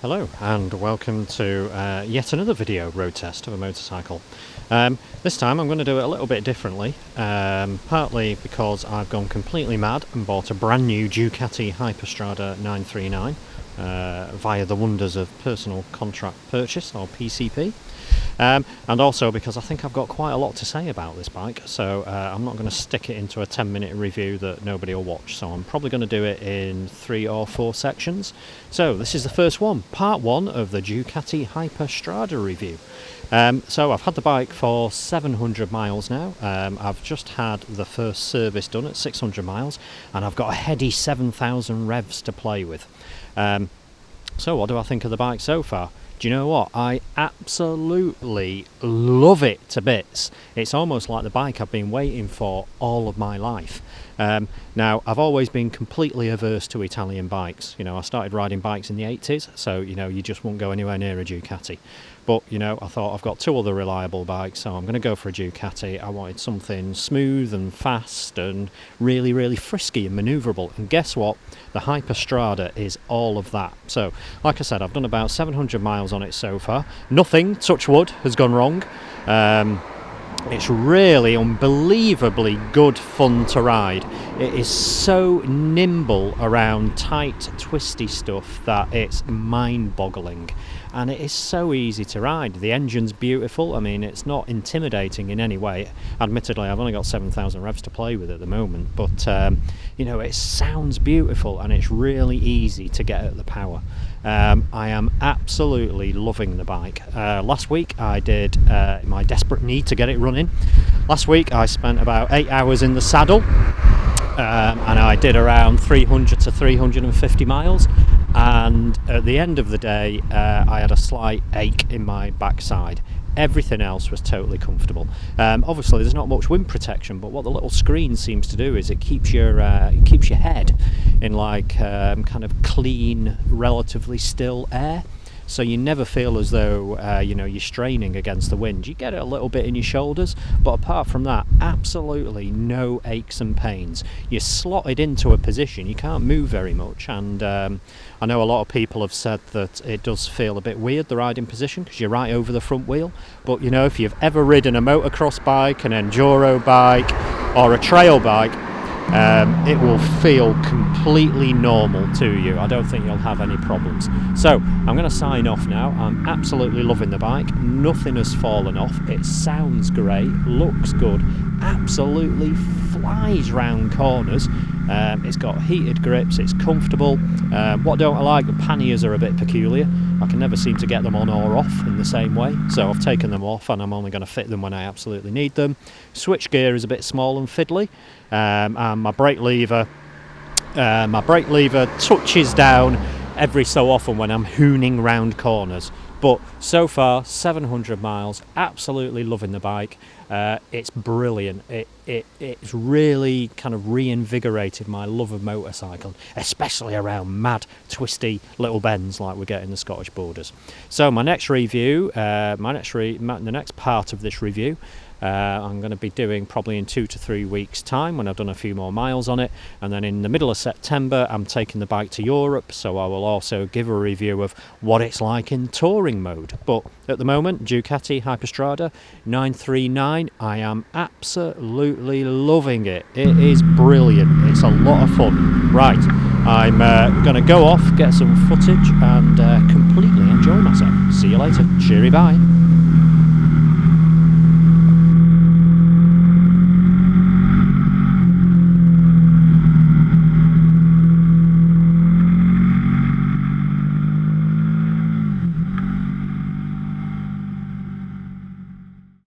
Hello and welcome to yet another video road test of a motorcycle. This time I'm going to do it a little bit differently, partly because I've gone completely mad and bought a brand new Ducati Hyperstrada 939 via the wonders of personal contract purchase, or PCP. And also because I think I've got quite a lot to say about this bike, so I'm not going to stick it into a 10-minute review that nobody will watch, so I'm probably going to do it in 3 or 4 sections. So this is the first one, part 1 of the Ducati Hyperstrada review. So I've had the bike for 700 miles now. I've just had the first service done at 600 miles, and I've got a heady 7,000 revs to play with. So what do I think of the bike so far? Do you know what? I absolutely love it to bits. It's almost like the bike I've been waiting for all of my life. Now, I've always been completely averse to Italian bikes. You know, I started riding bikes in the 80s, so, you know, you just won't go anywhere near a Ducati. But, you know, I thought I've got 2 other reliable bikes, so I'm going to go for a Ducati. I wanted something smooth and fast and really, really frisky and manoeuvrable. And guess what? The Hyperstrada is all of that. So, like I said, I've done about 700 miles on it so far. Nothing, touch wood, has gone wrong. It's really unbelievably good fun to ride. It is so nimble around tight, twisty stuff that it's mind-boggling. And it is so easy to ride. The engine's beautiful. I mean, it's not intimidating in any way. Admittedly, I've only got 7,000 revs to play with at the moment, but you know, it sounds beautiful and it's really easy to get at the power. I am absolutely loving the bike. Last week I did, my desperate need to get it running. Last week I spent about 8 hours in the saddle, and I did around 300 to 350 miles. And at the end of the day, I had a slight ache in my backside. Everything else was totally comfortable. Obviously, there's not much wind protection, but what the little screen seems to do is it keeps your head in like kind of clean, relatively still air. So you never feel as though you know, you're straining against the wind. You get it a little bit in your shoulders, but apart from that, absolutely no aches and pains. You're slotted into a position, you can't move very much, and I know a lot of people have said that it does feel a bit weird, the riding position, because you're right over the front wheel. But you know, if you've ever ridden a motocross bike, an enduro bike, or a trail bike, it will feel completely normal to you. I don't think you'll have any problems. So I'm going to sign off now. I'm absolutely loving the bike. Nothing has fallen off. It sounds great, looks good, absolutely flies round corners. It's got heated grips, it's comfortable. What don't I like? The panniers are a bit peculiar. I can never seem to get them on or off in the same way, so I've taken them off and I'm only going to fit them when I absolutely need them. Switch gear is a bit small and fiddly, and my brake lever touches down every so often when I'm hooning round corners. But so far, 700 miles, absolutely loving the bike. It's brilliant. It's really kind of reinvigorated my love of motorcycle, especially around mad, twisty little bends like we get in the Scottish borders. So my next review, the next part of this review, I'm going to be doing probably in 2 to 3 weeks' time when I've done a few more miles on it, and then in the middle of September I'm taking the bike to Europe, so I will also give a review of what it's like in touring mode. But at the moment, Ducati Hyperstrada 939, I am absolutely loving it. It is brilliant. It's a lot of fun. Right, I'm going to go off, get some footage, and completely enjoy myself. See you later. Cheery bye.